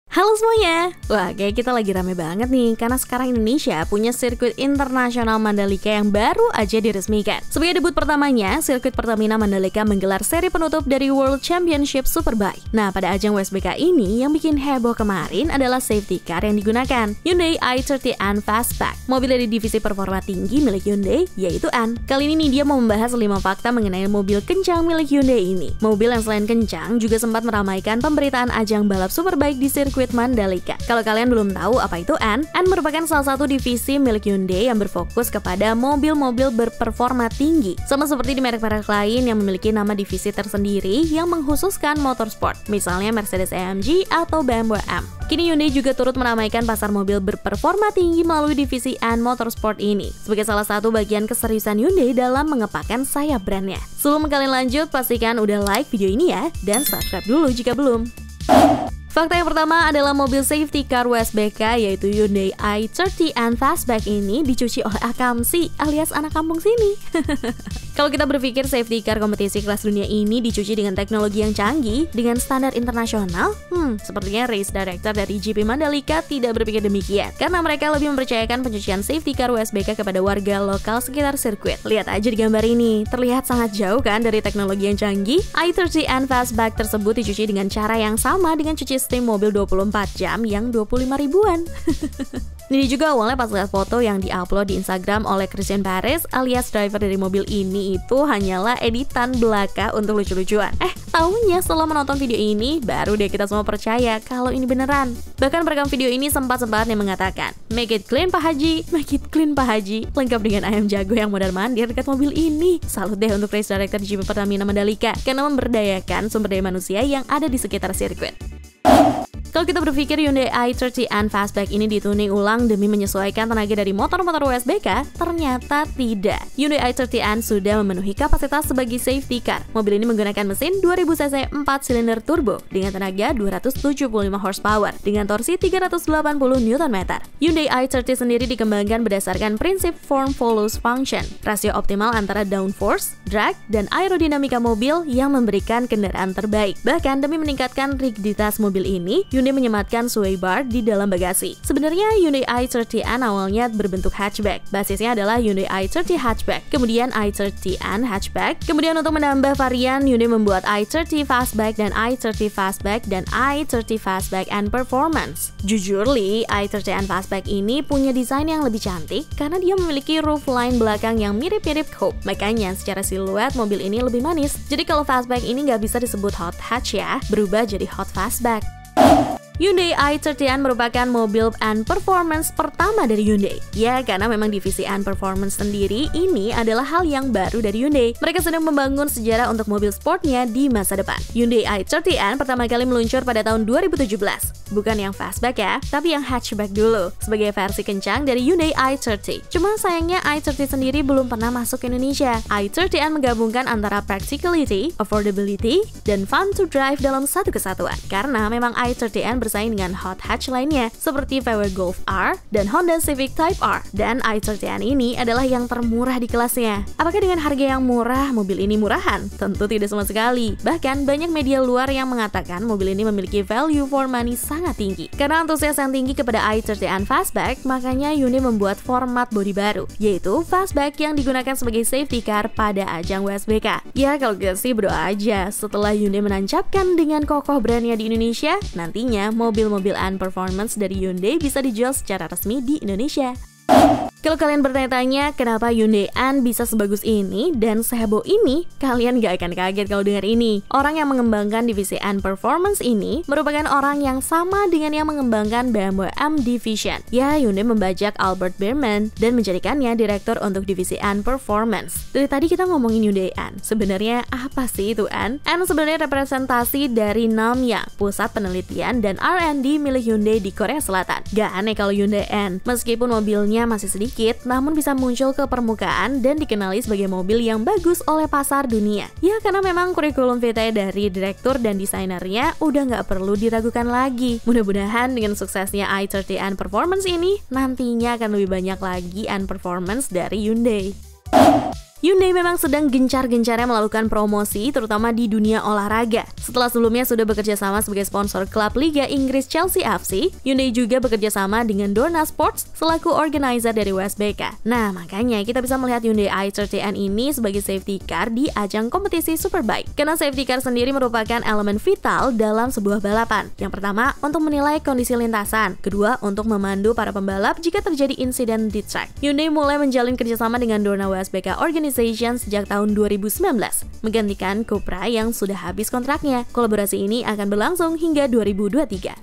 Halo semuanya! Wah, kayak kita lagi rame banget nih karena sekarang Indonesia punya sirkuit internasional Mandalika yang baru aja diresmikan. Sebagai debut pertamanya, sirkuit Pertamina Mandalika menggelar seri penutup dari World Championship Superbike. Nah, pada ajang WSBK ini yang bikin heboh kemarin adalah safety car yang digunakan, Hyundai i30N Fastback, mobil dari divisi performa tinggi milik Hyundai, yaitu N. Kali ini dia mau membahas 5 fakta mengenai mobil kencang milik Hyundai ini. Mobil yang selain kencang juga sempat meramaikan pemberitaan ajang balap Superbike di sirkuit Mandalika. Kalau kalian belum tahu apa itu N merupakan salah satu divisi milik Hyundai yang berfokus kepada mobil-mobil berperforma tinggi. Sama seperti di merek-merek lain yang memiliki nama divisi tersendiri yang mengkhususkan motorsport, misalnya Mercedes-AMG atau BMW M. Kini Hyundai juga turut meramaikan pasar mobil berperforma tinggi melalui divisi N Motorsport ini, sebagai salah satu bagian keseriusan Hyundai dalam mengepakkan sayap brandnya. Sebelum kalian lanjut, pastikan udah like video ini ya, dan subscribe dulu jika belum. Fakta yang pertama adalah mobil safety car WSBK yaitu Hyundai i30N Fastback ini dicuci oleh Akamsi alias anak kampung sini. Kalau kita berpikir safety car kompetisi kelas dunia ini dicuci dengan teknologi yang canggih dengan standar internasional, sepertinya race director dari GP Mandalika tidak berpikir demikian karena mereka lebih mempercayakan pencucian safety car WSBK kepada warga lokal sekitar sirkuit. Lihat aja di gambar ini, terlihat sangat jauh kan dari teknologi yang canggih. i30N Fastback tersebut dicuci dengan cara yang sama dengan cuci steam mobil 24 jam yang 25 ribuan. Ini juga awalnya pas lihat foto yang diupload di Instagram oleh Christian Perez alias driver dari mobil ini itu hanyalah editan belaka untuk lucu-lucuan. Taunya setelah menonton video ini, baru deh kita semua percaya kalau ini beneran. Bahkan perekam video ini sempat-sempatnya mengatakan, "Make it clean Pak Haji, make it clean Pak Haji." Lengkap dengan ayam jago yang mondar-mandir dekat mobil ini. Salut deh untuk race director GP Pertamina Mandalika karena memberdayakan sumber daya manusia yang ada di sekitar sirkuit. Kalau kita berpikir Hyundai i30N Fastback ini dituning ulang demi menyesuaikan tenaga dari motor-motor WSBK, ternyata tidak. Hyundai i30N sudah memenuhi kapasitas sebagai safety car. Mobil ini menggunakan mesin 2000 cc 4 silinder turbo dengan tenaga 275 horsepower dengan torsi 380 Nm. Hyundai i30 sendiri dikembangkan berdasarkan prinsip form follows function, rasio optimal antara downforce, drag, dan aerodinamika mobil yang memberikan kendaraan terbaik. Bahkan demi meningkatkan rigiditas mobil ini, Hyundai menyematkan sway bar di dalam bagasi. Sebenarnya Hyundai i30N awalnya berbentuk hatchback. Basisnya adalah Hyundai i30 Hatchback, kemudian i30N Hatchback. Kemudian untuk menambah varian, Hyundai membuat i30 Fastback dan i30 Fastback dan i30 Fastback and Performance. Jujur li, i30N Fastback ini punya desain yang lebih cantik karena dia memiliki roofline belakang yang mirip-mirip coupe. Makanya secara siluet mobil ini lebih manis. Jadi kalau Fastback ini nggak bisa disebut hot hatch ya, berubah jadi hot fastback. Hyundai i30N merupakan mobil N Performance pertama dari Hyundai. Ya, karena memang divisi N Performance sendiri ini adalah hal yang baru dari Hyundai. Mereka sedang membangun sejarah untuk mobil sportnya di masa depan. Hyundai i30N pertama kali meluncur pada tahun 2017. Bukan yang fastback ya, tapi yang hatchback dulu, sebagai versi kencang dari Hyundai i30. Cuma sayangnya i30 sendiri belum pernah masuk ke Indonesia. i30N menggabungkan antara practicality, affordability, dan fun to drive dalam satu kesatuan. Karena memang i30N bersaing dengan hot hatch lainnya seperti VW Golf R dan Honda Civic Type R. Dan i30N ini adalah yang termurah di kelasnya. Apakah dengan harga yang murah, mobil ini murahan? Tentu tidak sama sekali. Bahkan banyak media luar yang mengatakan mobil ini memiliki value for money sangat tinggi. Karena antusias yang tinggi kepada i30N Fastback, makanya Hyundai membuat format bodi baru, yaitu Fastback yang digunakan sebagai safety car pada ajang WSBK. Ya, kalau gue sih berdoa aja setelah Hyundai menancapkan dengan kokoh brandnya di Indonesia, nantinya mobil-mobil N Performance dari Hyundai bisa dijual secara resmi di Indonesia. Kalau kalian bertanya-tanya kenapa Hyundai N bisa sebagus ini dan seheboh ini, kalian gak akan kaget kalau dengar ini. Orang yang mengembangkan divisi N Performance ini merupakan orang yang sama dengan yang mengembangkan BMW M Division. Ya, Hyundai membajak Albert Biermann dan menjadikannya direktur untuk divisi N Performance. Dari tadi kita ngomongin Hyundai N. Sebenarnya apa sih itu N? N sebenarnya representasi dari Namya, pusat penelitian dan R&D milik Hyundai di Korea Selatan. Gak aneh kalau Hyundai N, meskipun mobilnya masih sedikit, namun bisa muncul ke permukaan dan dikenali sebagai mobil yang bagus oleh pasar dunia. Ya, karena memang kurikulum vitae dari direktur dan desainernya udah nggak perlu diragukan lagi. Mudah-mudahan dengan suksesnya i30N Performance ini, nantinya akan lebih banyak lagi N Performance dari Hyundai. Hyundai memang sedang gencar-gencarnya melakukan promosi, terutama di dunia olahraga. Setelah sebelumnya sudah bekerja sama sebagai sponsor klub Liga Inggris Chelsea FC, Hyundai juga bekerja sama dengan Dorna Sports selaku organizer dari USBK. Nah, makanya kita bisa melihat Hyundai i30N ini sebagai safety car di ajang kompetisi Superbike. Karena safety car sendiri merupakan elemen vital dalam sebuah balapan. Yang pertama, untuk menilai kondisi lintasan. Kedua, untuk memandu para pembalap jika terjadi insiden di track. Hyundai mulai menjalin kerjasama dengan Dorna USBK Organization sejak tahun 2019, menggantikan Cupra yang sudah habis kontraknya. Kolaborasi ini akan berlangsung hingga 2023.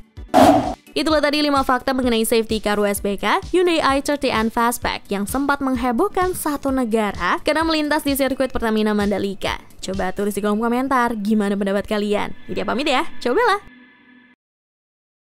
Itulah tadi 5 fakta mengenai safety car USBK Hyundai i30N Fastback yang sempat menghebohkan satu negara karena melintas di sirkuit Pertamina Mandalika. Coba tulis di kolom komentar, gimana pendapat kalian? Jadi pamit ya, cobalah!